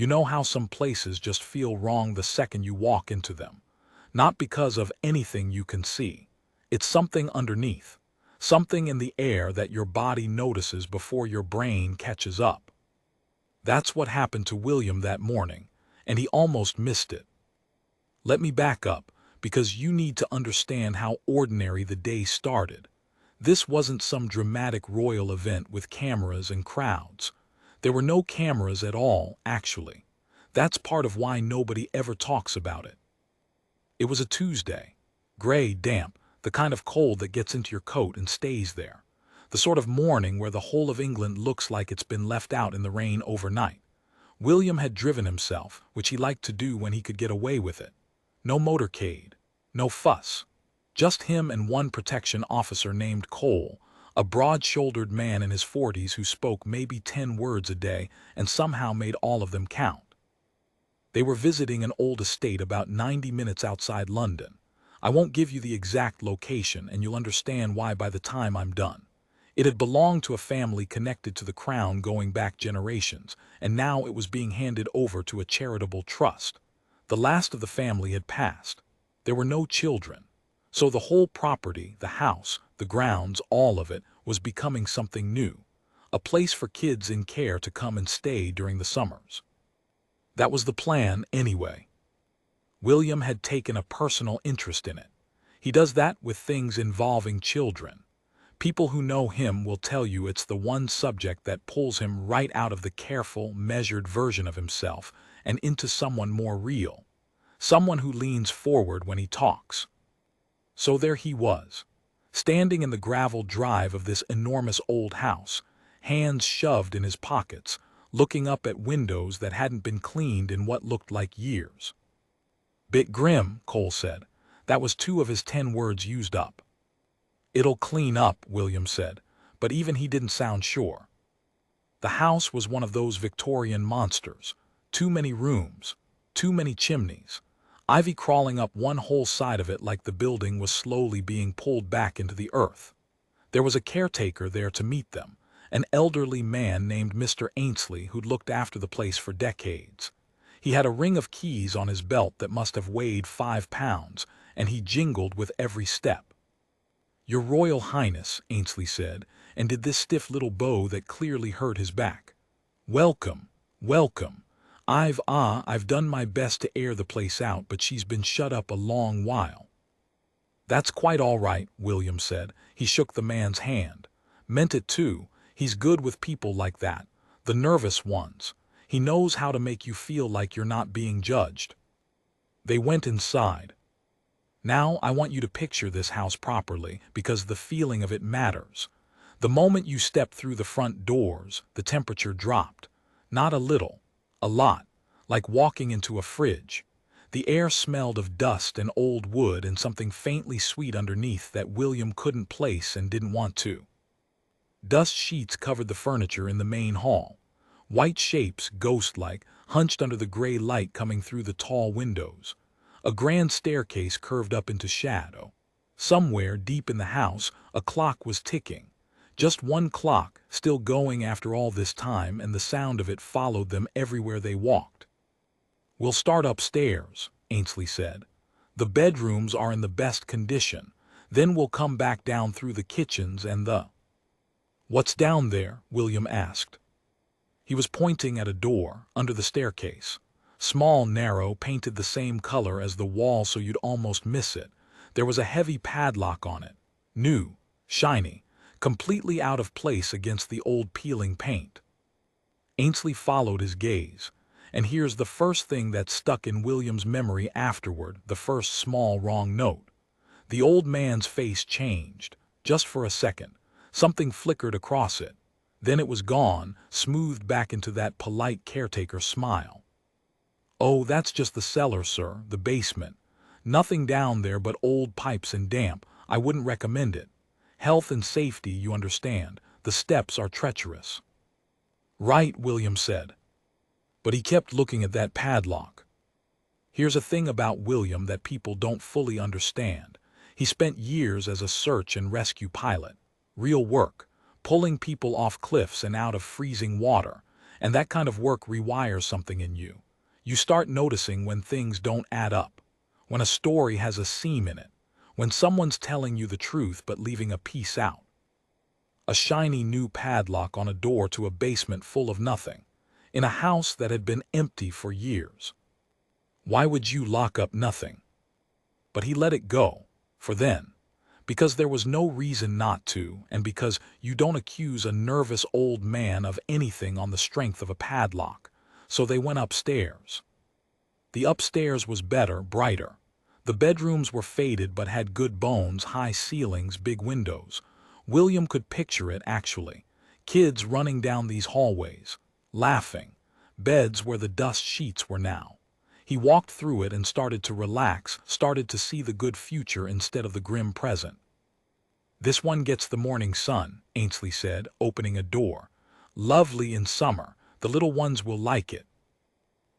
You know how some places just feel wrong the second you walk into them? Not because of anything you can see. It's something underneath. Something in the air that your body notices before your brain catches up. That's what happened to William that morning, and he almost missed it. Let me back up, because you need to understand how ordinary the day started. This wasn't some dramatic royal event with cameras and crowds. There were no cameras at all, actually. That's part of why nobody ever talks about it. It was a Tuesday. Gray, damp, the kind of cold that gets into your coat and stays there. The sort of morning where the whole of England looks like it's been left out in the rain overnight. William had driven himself, which he liked to do when he could get away with it. No motorcade, no fuss. Just him and one protection officer named Cole, a broad-shouldered man in his 40s who spoke maybe 10 words a day and somehow made all of them count. They were visiting an old estate about 90 minutes outside London. I won't give you the exact location, and you'll understand why by the time I'm done. It had belonged to a family connected to the crown going back generations, and now it was being handed over to a charitable trust. The last of the family had passed. There were no children. So the whole property, the house, the grounds, all of it, was becoming something new. A place for kids in care to come and stay during the summers. That was the plan, anyway. William had taken a personal interest in it. He does that with things involving children. People who know him will tell you it's the one subject that pulls him right out of the careful, measured version of himself and into someone more real. Someone who leans forward when he talks. So there he was, standing in the gravel drive of this enormous old house, hands shoved in his pockets, looking up at windows that hadn't been cleaned in what looked like years. "Bit grim," Cole said. That was 2 of his 10 words used up. "It'll clean up," William said, but even he didn't sound sure. The house was one of those Victorian monsters. Too many rooms, too many chimneys. Ivy crawling up one whole side of it like the building was slowly being pulled back into the earth. There was a caretaker there to meet them, an elderly man named Mr. Ainsley who'd looked after the place for decades. He had a ring of keys on his belt that must have weighed 5 pounds, and he jingled with every step. "Your Royal Highness," Ainsley said, and did this stiff little bow that clearly hurt his back. "Welcome, welcome. I've done my best to air the place out, but she's been shut up a long while." "That's quite all right," William said. He shook the man's hand. Meant it too. He's good with people like that, the nervous ones. He knows how to make you feel like you're not being judged. They went inside. Now I want you to picture this house properly, because the feeling of it matters. The moment you stepped through the front doors, the temperature dropped. Not a little. A lot, like walking into a fridge. The air smelled of dust and old wood and something faintly sweet underneath that William couldn't place and didn't want to. Dust sheets covered the furniture in the main hall. White shapes, ghost-like, hunched under the gray light coming through the tall windows. A grand staircase curved up into shadow. Somewhere deep in the house, a clock was ticking. Just one clock, still going after all this time, and the sound of it followed them everywhere they walked. "We'll start upstairs," Ainsley said. "The bedrooms are in the best condition. Then we'll come back down through the kitchens and the—" "What's down there?" William asked. He was pointing at a door, under the staircase. Small, narrow, painted the same color as the wall so you'd almost miss it. There was a heavy padlock on it. New, shiny, completely out of place against the old peeling paint. Ainsley followed his gaze, and here's the first thing that stuck in William's memory afterward, the first small wrong note. The old man's face changed, just for a second. Something flickered across it. Then it was gone, smoothed back into that polite caretaker smile. "Oh, that's just the cellar, sir, the basement. Nothing down there but old pipes and damp. I wouldn't recommend it. Health and safety, you understand. The steps are treacherous." "Right," William said. But he kept looking at that padlock. Here's a thing about William that people don't fully understand. He spent years as a search and rescue pilot. Real work, pulling people off cliffs and out of freezing water. And that kind of work rewires something in you. You start noticing when things don't add up, when a story has a seam in it, when someone's telling you the truth but leaving a piece out. A shiny new padlock on a door to a basement full of nothing, in a house that had been empty for years. Why would you lock up nothing? But he let it go, for then, because there was no reason not to, and because you don't accuse a nervous old man of anything on the strength of a padlock. So they went upstairs. The upstairs was better, brighter. The bedrooms were faded but had good bones, high ceilings, big windows. William could picture it, actually. Kids running down these hallways, laughing. Beds where the dust sheets were now. He walked through it and started to relax, started to see the good future instead of the grim present. "This one gets the morning sun," Ainsley said, opening a door. "Lovely in summer. The little ones will like it."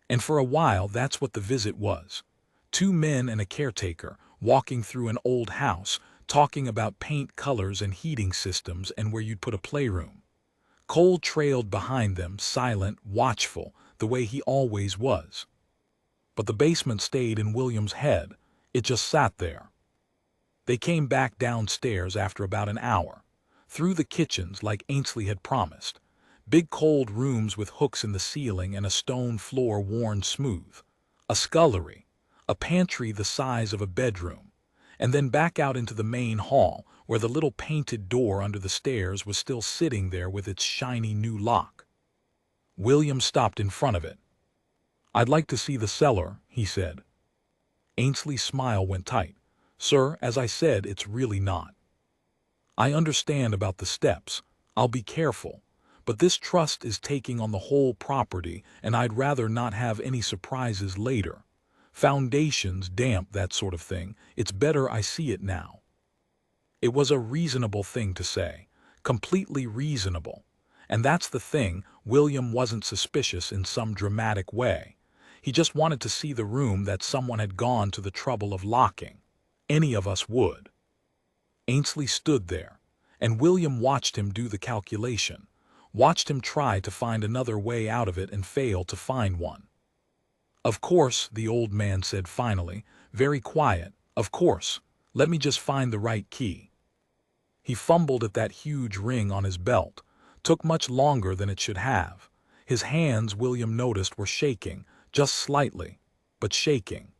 And for a while that's what the visit was. Two men and a caretaker, walking through an old house, talking about paint colors and heating systems and where you'd put a playroom. Cole trailed behind them, silent, watchful, the way he always was. But the basement stayed in William's head. It just sat there. They came back downstairs after about an hour, through the kitchens like Ainsley had promised. Big cold rooms with hooks in the ceiling and a stone floor worn smooth. A scullery, a pantry the size of a bedroom, and then back out into the main hall where the little painted door under the stairs was still sitting there with its shiny new lock. William stopped in front of it. "I'd like to see the cellar," he said. Ainsley's smile went tight. "Sir, as I said, it's really not. I understand about the steps. I'll be careful. But this trust is taking on the whole property, and I'd rather not have any surprises later. Foundations, damp, that sort of thing. It's better I see it now." It was a reasonable thing to say. Completely reasonable. And that's the thing, William wasn't suspicious in some dramatic way. He just wanted to see the room that someone had gone to the trouble of locking. Any of us would. Ainsley stood there, and William watched him do the calculation, watched him try to find another way out of it and fail to find one. "Of course," the old man said finally, very quiet, "of course. Let me just find the right key." He fumbled at that huge ring on his belt. Took much longer than it should have. His hands, William noticed, were shaking, just slightly, but shaking.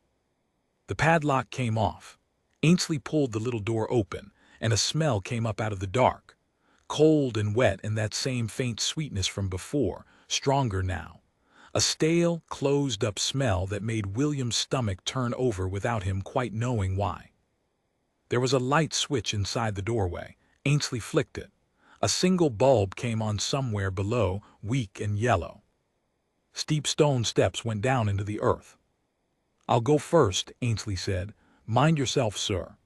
The padlock came off. Ainsley pulled the little door open, and a smell came up out of the dark. Cold and wet, and that same faint sweetness from before, stronger now. A stale, closed-up smell that made William's stomach turn over without him quite knowing why. There was a light switch inside the doorway. Ainsley flicked it. A single bulb came on somewhere below, weak and yellow. Steep stone steps went down into the earth. "I'll go first," Ainsley said. "Mind yourself, sir."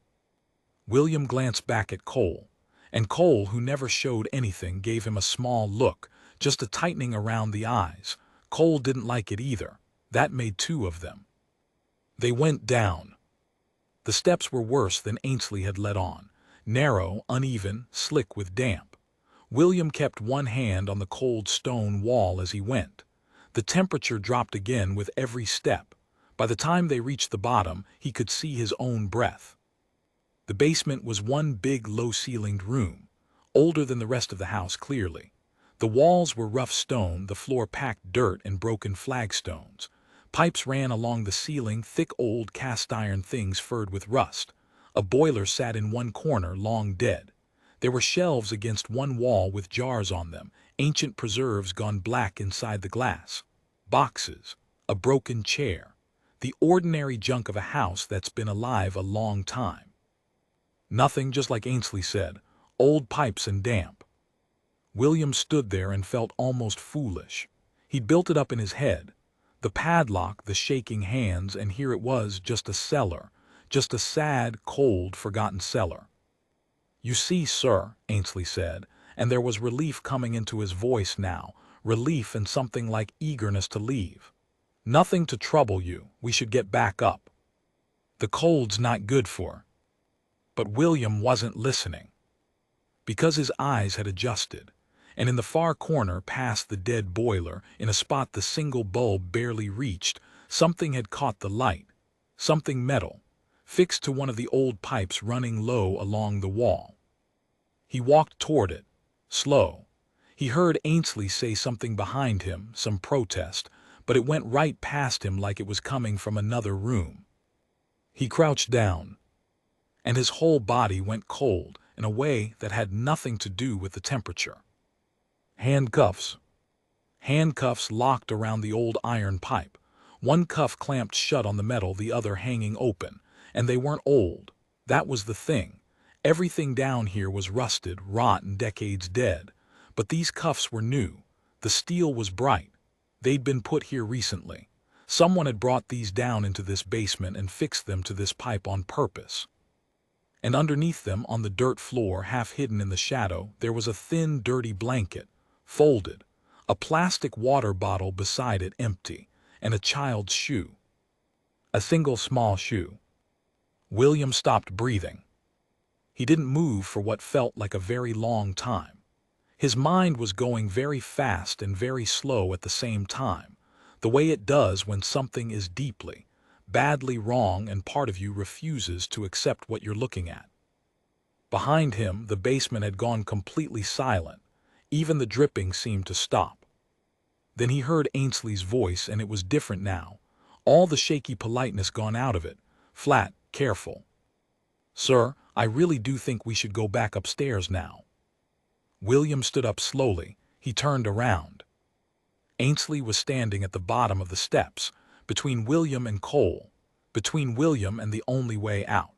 William glanced back at Cole, and Cole, who never showed anything, gave him a small look, just a tightening around the eyes. Cole didn't like it either. That made two of them. They went down. The steps were worse than Ainsley had let on. Narrow, uneven, slick with damp. William kept one hand on the cold stone wall as he went. The temperature dropped again with every step. By the time they reached the bottom, he could see his own breath. The basement was one big, low-ceilinged room, older than the rest of the house, clearly. The walls were rough stone, the floor packed dirt and broken flagstones. Pipes ran along the ceiling, thick old cast-iron things furred with rust. A boiler sat in one corner, long dead. There were shelves against one wall with jars on them, ancient preserves gone black inside the glass. Boxes, a broken chair. The ordinary junk of a house that's been alive a long time. Nothing, just like Ainsley said, old pipes and damp. William stood there and felt almost foolish. He'd built it up in his head. The padlock, the shaking hands, and here it was, just a cellar. Just a sad, cold, forgotten cellar. "You see, sir," Ainsley said, and there was relief coming into his voice now, relief and something like eagerness to leave. "Nothing to trouble you. We should get back up. The cold's not good for." But William wasn't listening. Because his eyes had adjusted, and in the far corner past the dead boiler, in a spot the single bulb barely reached, something had caught the light, something metal, fixed to one of the old pipes running low along the wall. He walked toward it, slow. He heard Ainsley say something behind him, some protest, but it went right past him like it was coming from another room. He crouched down, and his whole body went cold in a way that had nothing to do with the temperature. Handcuffs. Handcuffs locked around the old iron pipe. One cuff clamped shut on the metal, the other hanging open. And they weren't old. That was the thing. Everything down here was rusted, rotten, decades dead. But these cuffs were new. The steel was bright. They'd been put here recently. Someone had brought these down into this basement and fixed them to this pipe on purpose. And underneath them, on the dirt floor, half hidden in the shadow, there was a thin, dirty blanket, folded, a plastic water bottle beside it empty, and a child's shoe. A single small shoe. William stopped breathing. He didn't move for what felt like a very long time. His mind was going very fast and very slow at the same time, the way it does when something is deeply, badly wrong and part of you refuses to accept what you're looking at. Behind him, the basement had gone completely silent. Even the dripping seemed to stop. Then he heard Ainsley's voice, and it was different now. All the shaky politeness gone out of it. Flat, careful. "Sir, I really do think we should go back upstairs now." William stood up slowly. He turned around. Ainsley was standing at the bottom of the steps, between William and Cole, between William and the only way out.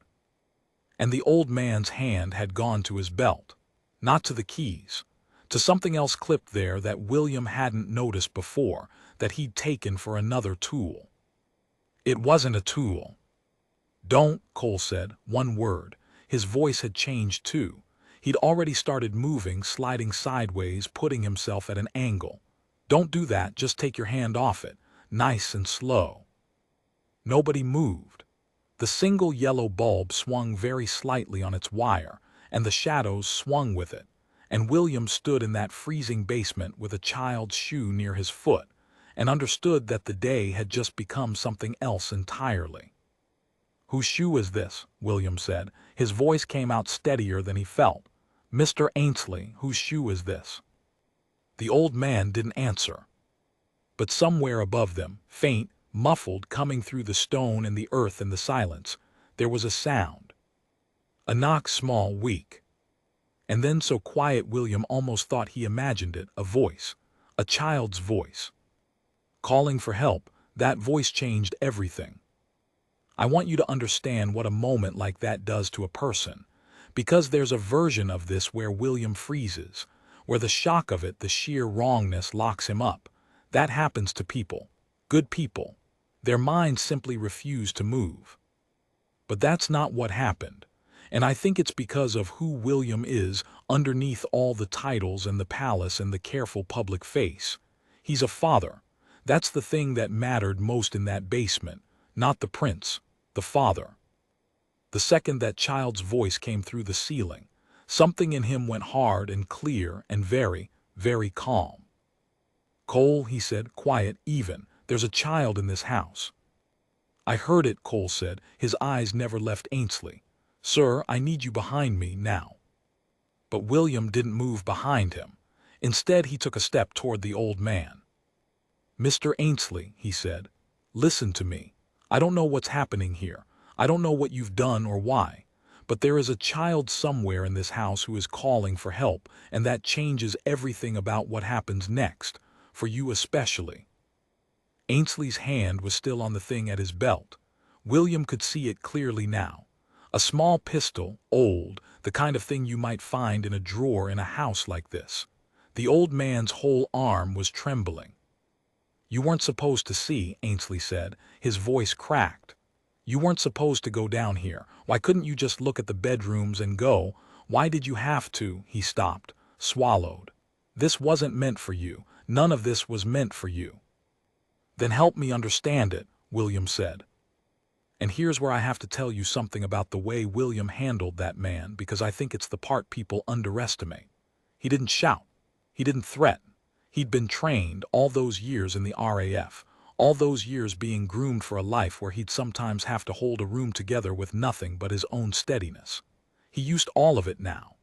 And the old man's hand had gone to his belt, not to the keys, to something else clipped there that William hadn't noticed before, that he'd taken for another tool. It wasn't a tool. "Don't," Cole said, one word. His voice had changed too. He'd already started moving, sliding sideways, putting himself at an angle. "Don't do that, just take your hand off it, nice and slow." Nobody moved. The single yellow bulb swung very slightly on its wire, and the shadows swung with it, and William stood in that freezing basement with a child's shoe near his foot, and understood that the day had just become something else entirely. "Whose shoe is this?" William said. His voice came out steadier than he felt. "Mr. Ainsley, whose shoe is this?" The old man didn't answer. But somewhere above them, faint, muffled, coming through the stone and the earth and the silence, there was a sound. A knock, small, weak. And then so quiet William almost thought he imagined it, a voice, a child's voice. Calling for help, that voice changed everything. I want you to understand what a moment like that does to a person, because there's a version of this where William freezes, where the shock of it, the sheer wrongness, locks him up. That happens to people, good people. Their minds simply refuse to move. But that's not what happened, and I think it's because of who William is underneath all the titles and the palace and the careful public face. He's a father. That's the thing that mattered most in that basement, not the prince, the father. The second that child's voice came through the ceiling, something in him went hard and clear and very, very calm. "Cole," he said, quiet, even, "there's a child in this house." "I heard it," Cole said. His eyes never left Ainsley. "Sir, I need you behind me now." But William didn't move behind him. Instead, he took a step toward the old man. "Mr. Ainsley," he said, "listen to me. I don't know what's happening here. I don't know what you've done or why. But there is a child somewhere in this house who is calling for help, and that changes everything about what happens next, for you especially." Ainsley's hand was still on the thing at his belt. William could see it clearly now. A small pistol, old, the kind of thing you might find in a drawer in a house like this. The old man's whole arm was trembling. "You weren't supposed to see," Ainsley said. His voice cracked. "You weren't supposed to go down here. Why couldn't you just look at the bedrooms and go? Why did you have to?" He stopped, swallowed. "This wasn't meant for you. None of this was meant for you." "Then help me understand it," William said. And here's where I have to tell you something about the way William handled that man, because I think it's the part people underestimate. He didn't shout. He didn't threaten. He'd been trained all those years in the RAF, all those years being groomed for a life where he'd sometimes have to hold a room together with nothing but his own steadiness. He used all of it now.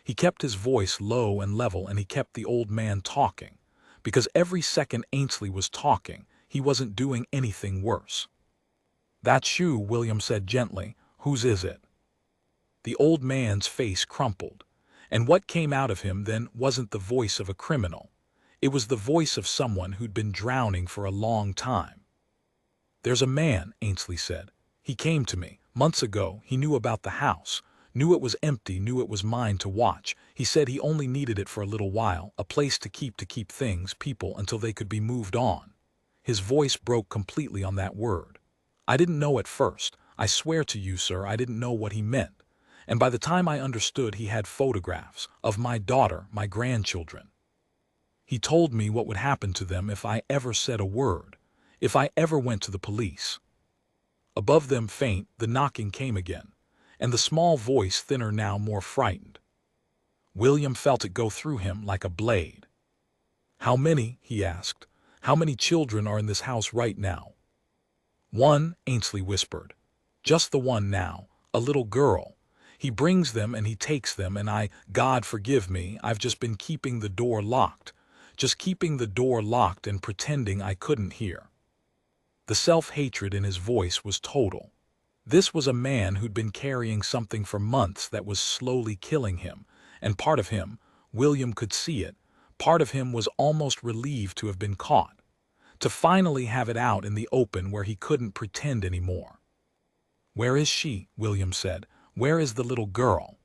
He kept his voice low and level, and he kept the old man talking, because every second Ainsley was talking, he wasn't doing anything worse. "That's you," William said gently. "Whose is it?" The old man's face crumpled, and what came out of him then wasn't the voice of a criminal. It was the voice of someone who'd been drowning for a long time. "There's a man," Ainsley said. "He came to me, months ago. He knew about the house, knew it was empty, knew it was mine to watch. He said he only needed it for a little while, a place to keep things, people, until they could be moved on." His voice broke completely on that word. "I didn't know at first. I swear to you, sir, I didn't know what he meant. And by the time I understood, he had photographs of my daughter, my grandchildren. He told me what would happen to them if I ever said a word, if I ever went to the police." Above them, faint, the knocking came again, and the small voice thinner now, more frightened. William felt it go through him like a blade. "How many?" he asked. "How many children are in this house right now?" "One," Ainsley whispered. "Just the one now, a little girl. He brings them and he takes them, and God forgive me, I've just been keeping the door locked. Just keeping the door locked and pretending I couldn't hear." The self-hatred in his voice was total. This was a man who'd been carrying something for months that was slowly killing him, and part of him, William could see it, part of him was almost relieved to have been caught, to finally have it out in the open where he couldn't pretend anymore. "Where is she?" William said. "Where is the little girl?"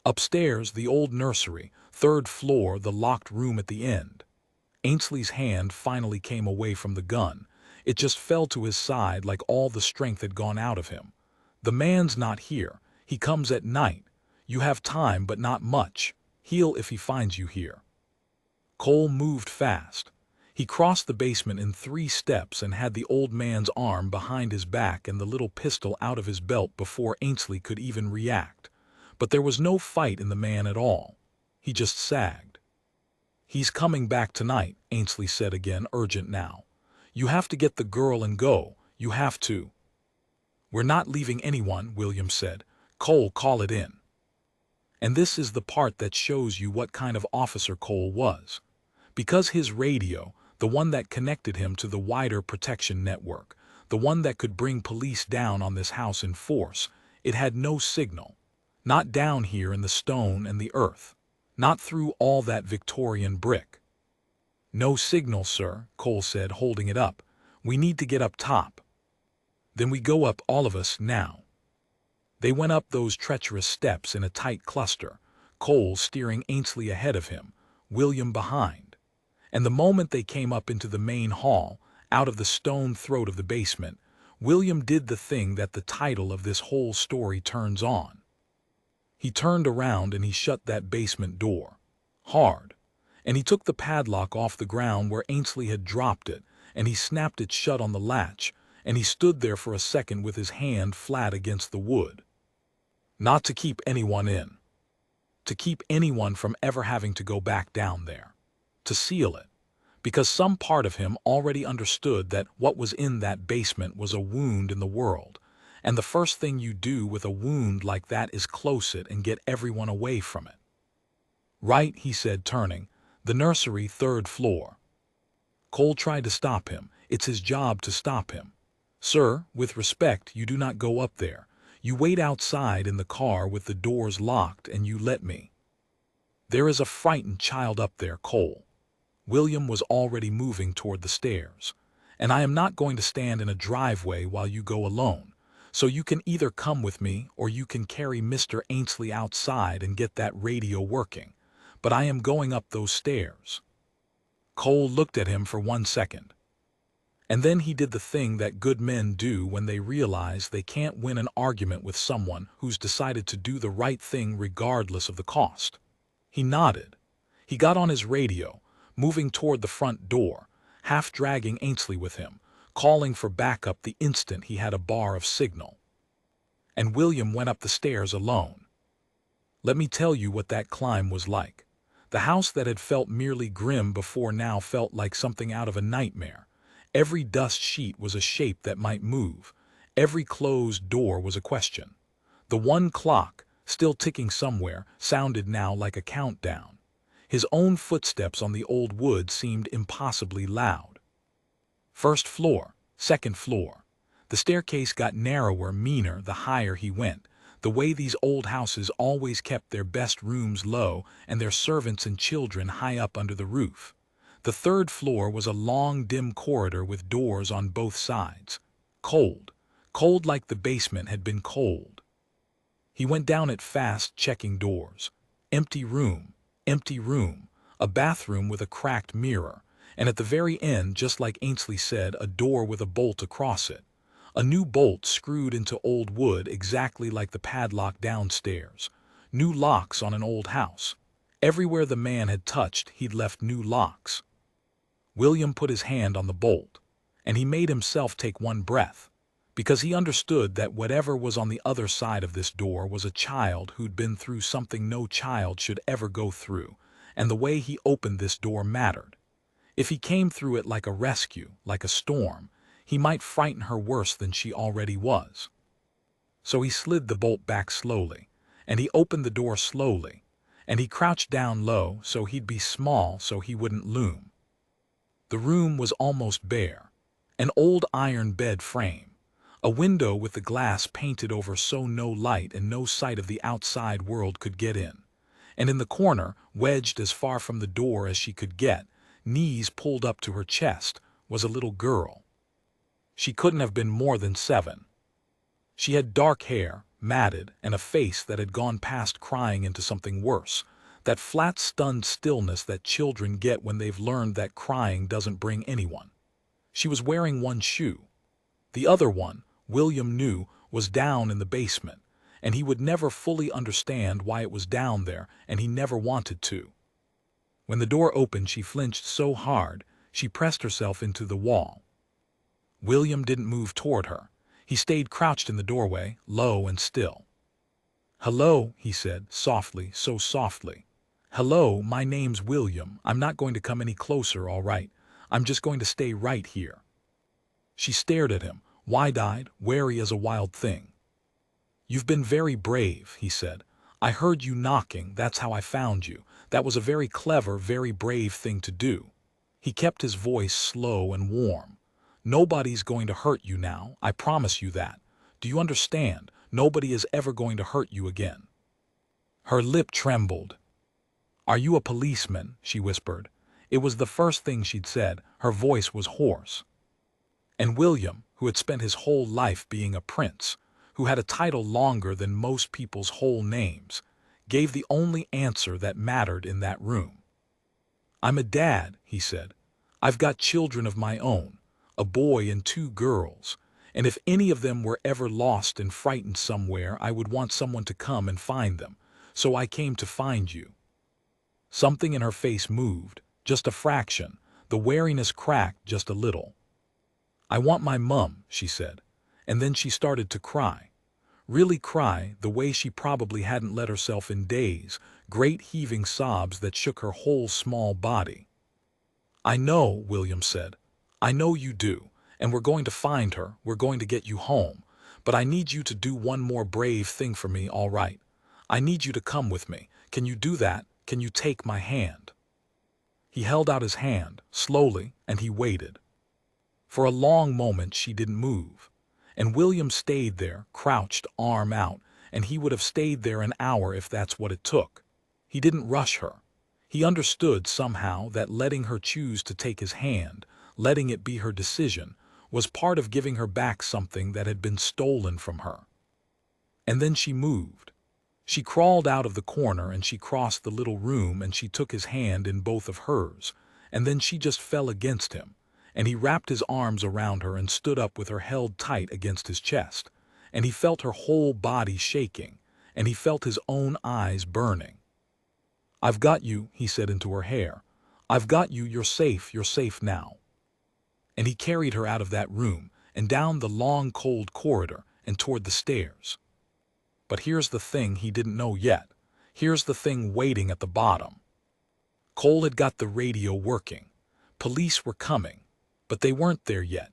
"Upstairs, the old nursery, 3rd floor, the locked room at the end." Ainsley's hand finally came away from the gun. It just fell to his side like all the strength had gone out of him. "The man's not here. He comes at night. You have time, but not much. He'll if he finds you here." Cole moved fast. He crossed the basement in 3 steps and had the old man's arm behind his back and the little pistol out of his belt before Ainsley could even react. But there was no fight in the man at all. He just sagged. "He's coming back tonight," Ainsley said again, urgent now. "You have to get the girl and go. You have to." "We're not leaving anyone," William said. "Cole, call it in." And this is the part that shows you what kind of officer Cole was. Because his radio, the one that connected him to the wider protection network, the one that could bring police down on this house in force, it had no signal. Not down here in the stone and the earth. Not through all that Victorian brick. "No signal, sir," Cole said, holding it up. "We need to get up top." "Then we go up, all of us, now." They went up those treacherous steps in a tight cluster, Cole steering Ainsley ahead of him, William behind. And the moment they came up into the main hall, out of the stone throat of the basement, William did the thing that the title of this whole story turns on. He turned around and he shut that basement door. Hard. And he took the padlock off the ground where Ainsley had dropped it, and he snapped it shut on the latch, and he stood there for a second with his hand flat against the wood. Not to keep anyone in. To keep anyone from ever having to go back down there. To seal it. Because some part of him already understood that what was in that basement was a wound in the world, and the first thing you do with a wound like that is close it and get everyone away from it. "Right," he said, turning. "The nursery, 3rd floor." Cole tried to stop him. It's his job to stop him. "Sir, with respect, you do not go up there. You wait outside in the car with the doors locked and you let me." "There is a frightened child up there, Cole." William was already moving toward the stairs. "And I am not going to stand in a driveway while you go alone. So you can either come with me or you can carry Mr. Ainsley outside and get that radio working. But I am going up those stairs." Cole looked at him for 1 second. And then he did the thing that good men do when they realize they can't win an argument with someone who's decided to do the right thing regardless of the cost. He nodded. He got on his radio, moving toward the front door, half dragging Ainsley with him, calling for backup the instant he had a bar of signal. And William went up the stairs alone. Let me tell you what that climb was like. The house that had felt merely grim before now felt like something out of a nightmare. Every dust sheet was a shape that might move. Every closed door was a question. The one clock, still ticking somewhere, sounded now like a countdown. His own footsteps on the old wood seemed impossibly loud. First floor, second floor. The staircase got narrower, meaner, the higher he went, the way these old houses always kept their best rooms low and their servants and children high up under the roof. The third floor was a long, dim corridor with doors on both sides. Cold. Cold like the basement had been cold. He went down it fast, checking doors. Empty room, a bathroom with a cracked mirror, and at the very end, just like Ainsley said, a door with a bolt across it. A new bolt screwed into old wood exactly like the padlock downstairs. New locks on an old house. Everywhere the man had touched, he'd left new locks. William put his hand on the bolt, and he made himself take one breath, because he understood that whatever was on the other side of this door was a child who'd been through something no child should ever go through, and the way he opened this door mattered. If he came through it like a rescue, like a storm, he might frighten her worse than she already was. So he slid the bolt back slowly, and he opened the door slowly, and he crouched down low so he'd be small so he wouldn't loom. The room was almost bare. An old iron bed frame. A window with the glass painted over so no light and no sight of the outside world could get in. And in the corner, wedged as far from the door as she could get, knees pulled up to her chest, was a little girl. She couldn't have been more than 7. She had dark hair, matted, and a face that had gone past crying into something worse, that flat, stunned stillness that children get when they've learned that crying doesn't bring anyone. She was wearing one shoe. The other one, William knew, was down in the basement, and he would never fully understand why it was down there, and he never wanted to. When the door opened, she flinched so hard, she pressed herself into the wall. William didn't move toward her. He stayed crouched in the doorway, low and still. "Hello," he said, softly, so softly. "Hello, my name's William. I'm not going to come any closer, all right? I'm just going to stay right here." She stared at him, wide-eyed, wary as a wild thing. "You've been very brave," he said. "I heard you knocking, that's how I found you. That was a very clever, very brave thing to do." He kept his voice slow and warm. "Nobody's going to hurt you now, I promise you that. Do you understand? Nobody is ever going to hurt you again." Her lip trembled. "Are you a policeman?" she whispered. It was the first thing she'd said. Her voice was hoarse. And William, who had spent his whole life being a prince, who had a title longer than most people's whole names, gave the only answer that mattered in that room. "I'm a dad," he said. "I've got children of my own, a boy and 2 girls, and if any of them were ever lost and frightened somewhere, I would want someone to come and find them, so I came to find you." Something in her face moved, just a fraction, the wariness cracked just a little. "I want my mum," she said, and then she started to cry. Really cry, the way she probably hadn't let herself in days, great heaving sobs that shook her whole small body. "I know," William said. "I know you do, and we're going to find her, we're going to get you home, but I need you to do one more brave thing for me, all right? I need you to come with me. Can you do that? Can you take my hand?" He held out his hand, slowly, and he waited. For a long moment she didn't move, and William stayed there, crouched, arm out, and he would have stayed there an hour if that's what it took. He didn't rush her. He understood somehow that letting her choose to take his hand, letting it be her decision, was part of giving her back something that had been stolen from her. And then she moved. She crawled out of the corner and she crossed the little room and she took his hand in both of hers, and then she just fell against him, and he wrapped his arms around her and stood up with her held tight against his chest, and he felt her whole body shaking, and he felt his own eyes burning. "I've got you," he said into her hair. "I've got you, you're safe now." And he carried her out of that room and down the long cold corridor and toward the stairs. But here's the thing he didn't know yet. Here's the thing waiting at the bottom. Cole had got the radio working. Police were coming, but they weren't there yet.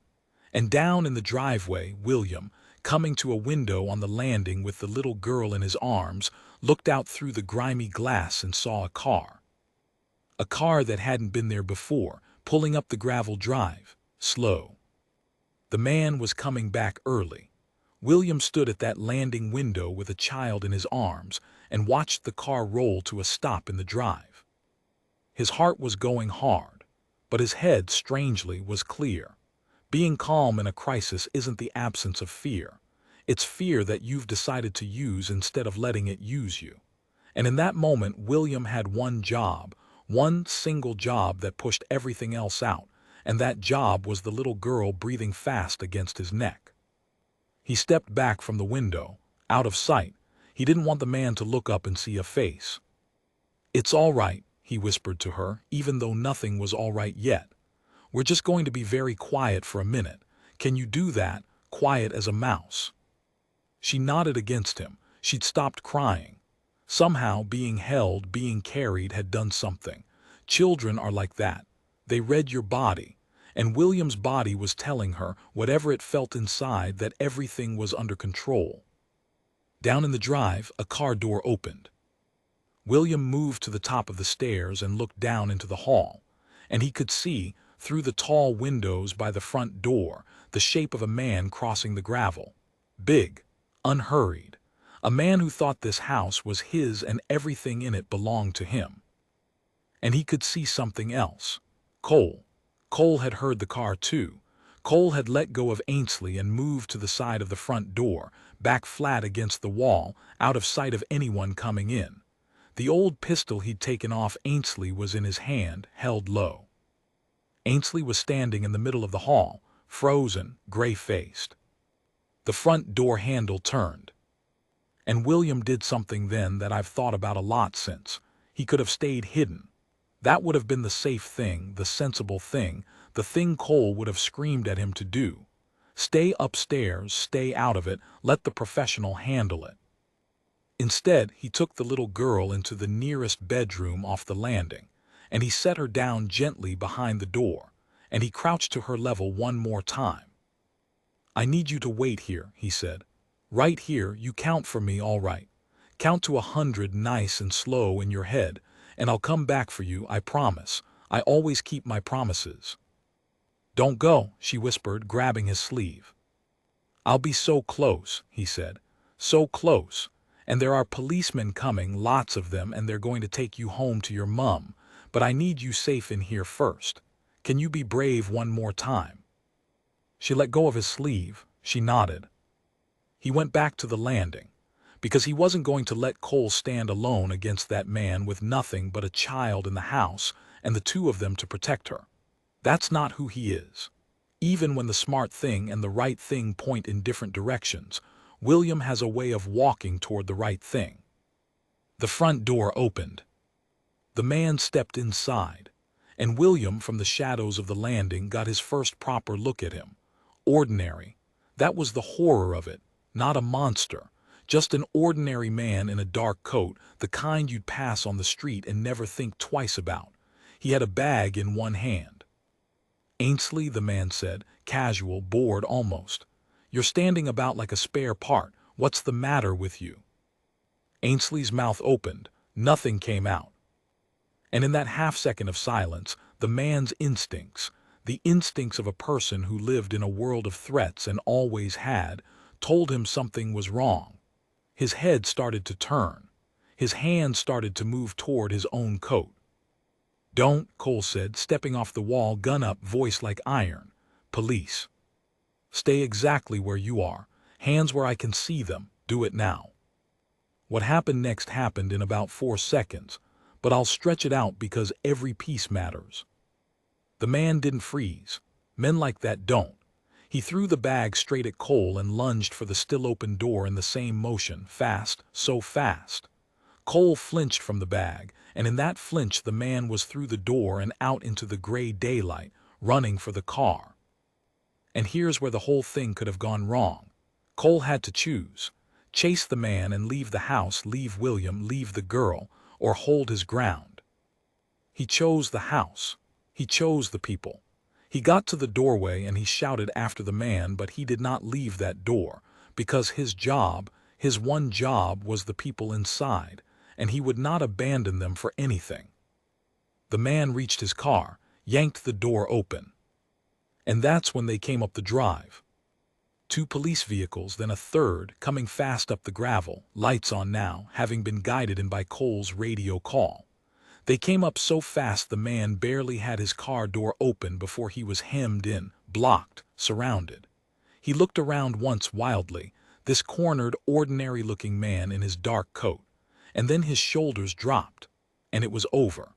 And down in the driveway, William, coming to a window on the landing with the little girl in his arms, looked out through the grimy glass and saw a car. A car that hadn't been there before, pulling up the gravel drive, slow. The man was coming back early. William stood at that landing window with a child in his arms and watched the car roll to a stop in the drive. His heart was going hard, but his head, strangely, was clear. Being calm in a crisis isn't the absence of fear. It's fear that you've decided to use instead of letting it use you. And in that moment, William had one job, one single job that pushed everything else out, and that job was the little girl breathing fast against his neck. He stepped back from the window, out of sight. He didn't want the man to look up and see a face. "It's all right," he whispered to her, even though nothing was all right yet. "We're just going to be very quiet for a minute. Can you do that, quiet as a mouse?" She nodded against him. She'd stopped crying. Somehow, being held, being carried had done something. Children are like that. They read your body. And William's body was telling her, whatever it felt inside, that everything was under control. Down in the drive, a car door opened. William moved to the top of the stairs and looked down into the hall. And he could see, through the tall windows by the front door, the shape of a man crossing the gravel. Big, unhurried. A man who thought this house was his and everything in it belonged to him. And he could see something else. Cole. Cole had heard the car too. Cole had let go of Ainsley and moved to the side of the front door, back flat against the wall, out of sight of anyone coming in. The old pistol he'd taken off Ainsley was in his hand, held low. Ainsley was standing in the middle of the hall, frozen, gray-faced. The front door handle turned. And William did something then that I've thought about a lot since. He could have stayed hidden. That would have been the safe thing, the sensible thing, the thing Cole would have screamed at him to do. Stay upstairs, stay out of it, let the professional handle it. Instead, he took the little girl into the nearest bedroom off the landing, and he set her down gently behind the door, and he crouched to her level one more time. "I need you to wait here," he said. "Right here, you count for me, all right. Count to 100 nice and slow in your head, and I'll come back for you, I promise. I always keep my promises." "Don't go," she whispered, grabbing his sleeve. "I'll be so close," he said. "So close. And there are policemen coming, lots of them, and they're going to take you home to your mum. But I need you safe in here first. Can you be brave one more time?" She let go of his sleeve. She nodded. He went back to the landing, because he wasn't going to let Cole stand alone against that man with nothing but a child in the house and the two of them to protect her. That's not who he is. Even when the smart thing and the right thing point in different directions, William has a way of walking toward the right thing. The front door opened. The man stepped inside, and William, from the shadows of the landing, got his first proper look at him. Ordinary. That was the horror of it. Not a monster. Just an ordinary man in a dark coat, the kind you'd pass on the street and never think twice about. He had a bag in one hand. "Ainsley," the man said, casual, bored almost. "You're standing about like a spare part. What's the matter with you?" Ainsley's mouth opened. Nothing came out. And in that half-second of silence, the man's instincts, the instincts of a person who lived in a world of threats and always had, told him something was wrong. His head started to turn. His hand started to move toward his own coat. "Don't," Cole said, stepping off the wall, gun up, voice like iron. "Police. Stay exactly where you are. Hands where I can see them. Do it now." What happened next happened in about 4 seconds, but I'll stretch it out because every piece matters. The man didn't freeze. Men like that don't. He threw the bag straight at Cole and lunged for the still-open door in the same motion, fast, so fast. Cole flinched from the bag, and in that flinch the man was through the door and out into the gray daylight, running for the car. And here's where the whole thing could have gone wrong. Cole had to choose. Chase the man and leave the house, leave William, leave the girl, or hold his ground. He chose the house. He chose the people. He got to the doorway and he shouted after the man, but he did not leave that door, because his job, his one job, was the people inside, and he would not abandon them for anything. The man reached his car, yanked the door open. And that's when they came up the drive. 2 police vehicles, then a third, coming fast up the gravel, lights on now, having been guided in by Cole's radio call. They came up so fast the man barely had his car door open before he was hemmed in, blocked, surrounded. He looked around once wildly, this cornered, ordinary-looking man in his dark coat, and then his shoulders dropped, and it was over.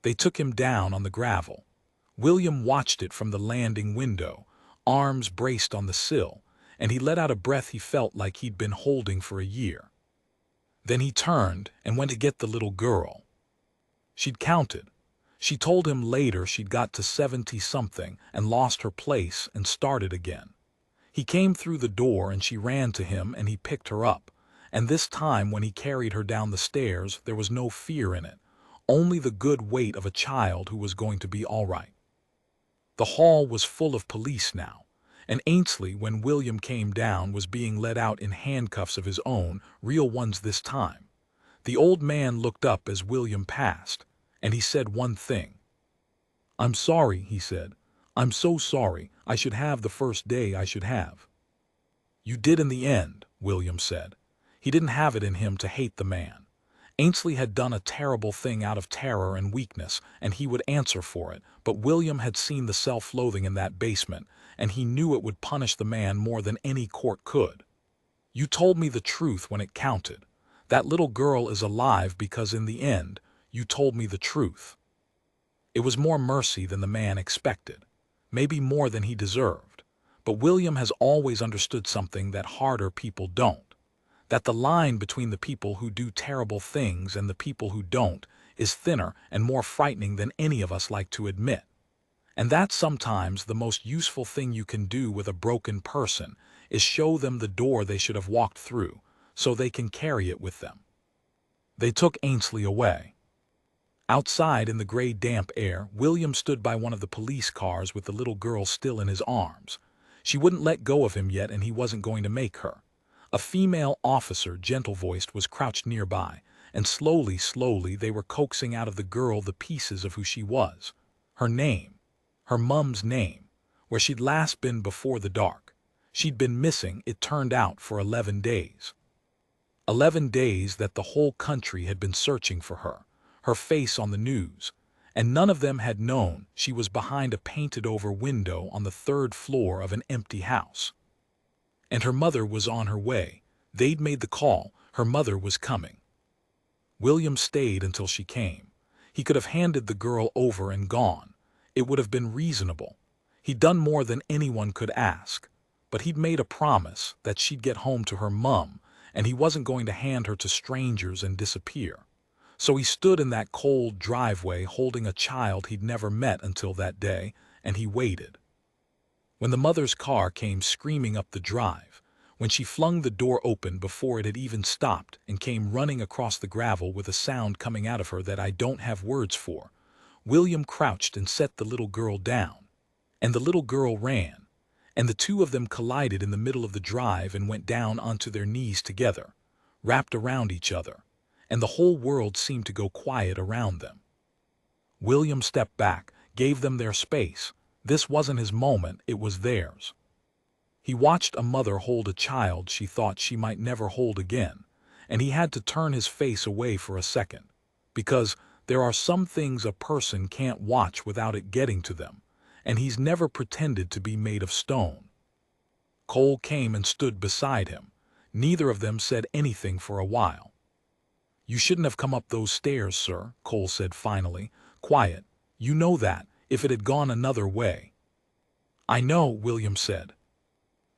They took him down on the gravel. William watched it from the landing window, arms braced on the sill, and he let out a breath he felt like he'd been holding for a year. Then he turned and went to get the little girl. She'd counted. She told him later she'd got to 70-something and lost her place and started again. He came through the door and she ran to him and he picked her up, and this time when he carried her down the stairs there was no fear in it, only the good weight of a child who was going to be all right. The hall was full of police now, and Ainsley, when William came down, was being led out in handcuffs of his own, real ones this time. The old man looked up as William passed, and he said one thing. "I'm sorry," he said. "I'm so sorry. I should have the first day I should have." "You did in the end," William said. He didn't have it in him to hate the man. Ainsley had done a terrible thing out of terror and weakness, and he would answer for it, but William had seen the self-loathing in that basement, and he knew it would punish the man more than any court could. "You told me the truth when it counted. That little girl is alive because in the end, you told me the truth." It was more mercy than the man expected, maybe more than he deserved, but William has always understood something that harder people don't. That the line between the people who do terrible things and the people who don't is thinner and more frightening than any of us like to admit. And that sometimes the most useful thing you can do with a broken person is show them the door they should have walked through, so they can carry it with them. They took Ainsley away. Outside in the gray damp air, William stood by one of the police cars with the little girl still in his arms. She wouldn't let go of him yet and he wasn't going to make her. A female officer, gentle-voiced, was crouched nearby, and slowly they were coaxing out of the girl the pieces of who she was. Her name. Her mum's name. Where she'd last been before the dark. She'd been missing, it turned out, for 11 days. 11 days that the whole country had been searching for her, her face on the news, and none of them had known she was behind a painted-over window on the 3rd floor of an empty house. And her mother was on her way. They'd made the call. Her mother was coming. William stayed until she came. He could have handed the girl over and gone. It would have been reasonable. He'd done more than anyone could ask. But he'd made a promise that she'd get home to her mum, and he wasn't going to hand her to strangers and disappear. So he stood in that cold driveway holding a child he'd never met until that day, and he waited. When the mother's car came screaming up the drive, when she flung the door open before it had even stopped and came running across the gravel with a sound coming out of her that I don't have words for, William crouched and set the little girl down. And the little girl ran, and the two of them collided in the middle of the drive and went down onto their knees together, wrapped around each other, and the whole world seemed to go quiet around them. William stepped back, gave them their space. This wasn't his moment, it was theirs. He watched a mother hold a child she thought she might never hold again, and he had to turn his face away for a second, because there are some things a person can't watch without it getting to them, and he's never pretended to be made of stone. Cole came and stood beside him. Neither of them said anything for a while. "You shouldn't have come up those stairs, sir," Cole said finally. "Quiet. You know that. If it had gone another way." "I know," William said.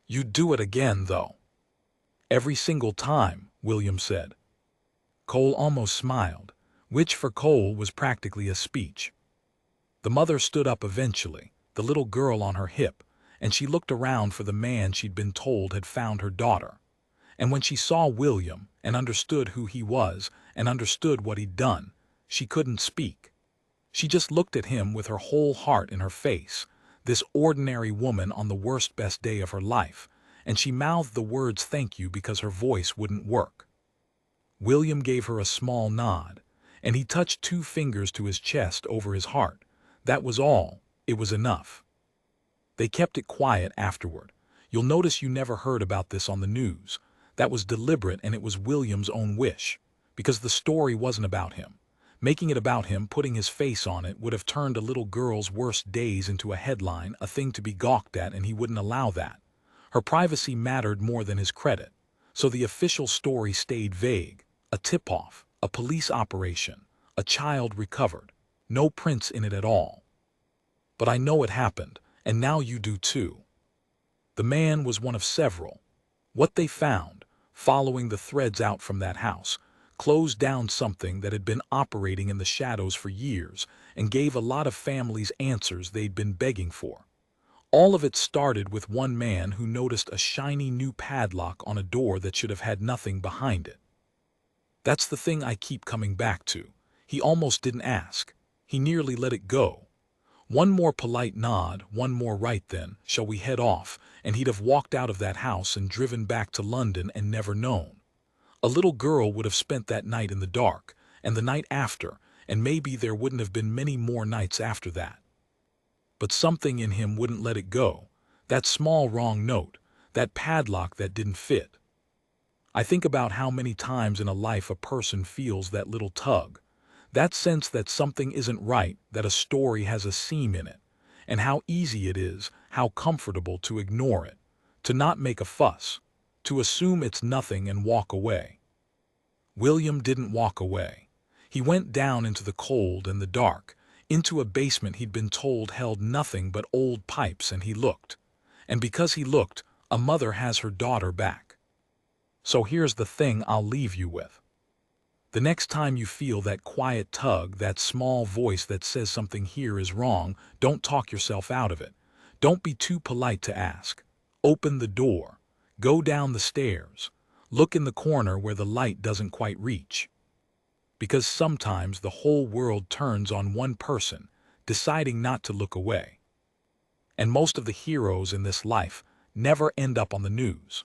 "You'd do it again, though." "Every single time," William said. Cole almost smiled, which for Cole was practically a speech. The mother stood up eventually, the little girl on her hip, and she looked around for the man she'd been told had found her daughter. And when she saw William and understood who he was and understood what he'd done, she couldn't speak. She just looked at him with her whole heart in her face, this ordinary woman on the worst best day of her life, and she mouthed the words thank you because her voice wouldn't work. William gave her a small nod, and he touched 2 fingers to his chest over his heart. That was all. It was enough. They kept it quiet afterward. You'll notice you never heard about this on the news. That was deliberate, and it was William's own wish, because the story wasn't about him. Making it about him, putting his face on it, would have turned a little girl's worst days into a headline, a thing to be gawked at, and he wouldn't allow that. Her privacy mattered more than his credit. So the official story stayed vague. A tip-off, a police operation, a child recovered. No prince in it at all. But I know it happened, and now you do too. The man was one of several. What they found, following the threads out from that house, closed down something that had been operating in the shadows for years and gave a lot of families answers they'd been begging for. All of it started with one man who noticed a shiny new padlock on a door that should have had nothing behind it. That's the thing I keep coming back to. He almost didn't ask. He nearly let it go. One more polite nod, one more right then, shall we head off, and he'd have walked out of that house and driven back to London and never known. A little girl would have spent that night in the dark, and the night after, and maybe there wouldn't have been many more nights after that. But something in him wouldn't let it go. That small wrong note, that padlock that didn't fit. I think about how many times in a life a person feels that little tug, that sense that something isn't right, that a story has a seam in it, and how easy it is, how comfortable to ignore it, to not make a fuss, to assume it's nothing and walk away. William didn't walk away. He went down into the cold and the dark, into a basement he'd been told held nothing but old pipes, and he looked. And because he looked, a mother has her daughter back. So here's the thing I'll leave you with. The next time you feel that quiet tug, that small voice that says something here is wrong, don't talk yourself out of it. Don't be too polite to ask. Open the door. Go down the stairs. Look in the corner where the light doesn't quite reach. Because sometimes the whole world turns on one person, deciding not to look away. And most of the heroes in this life never end up on the news.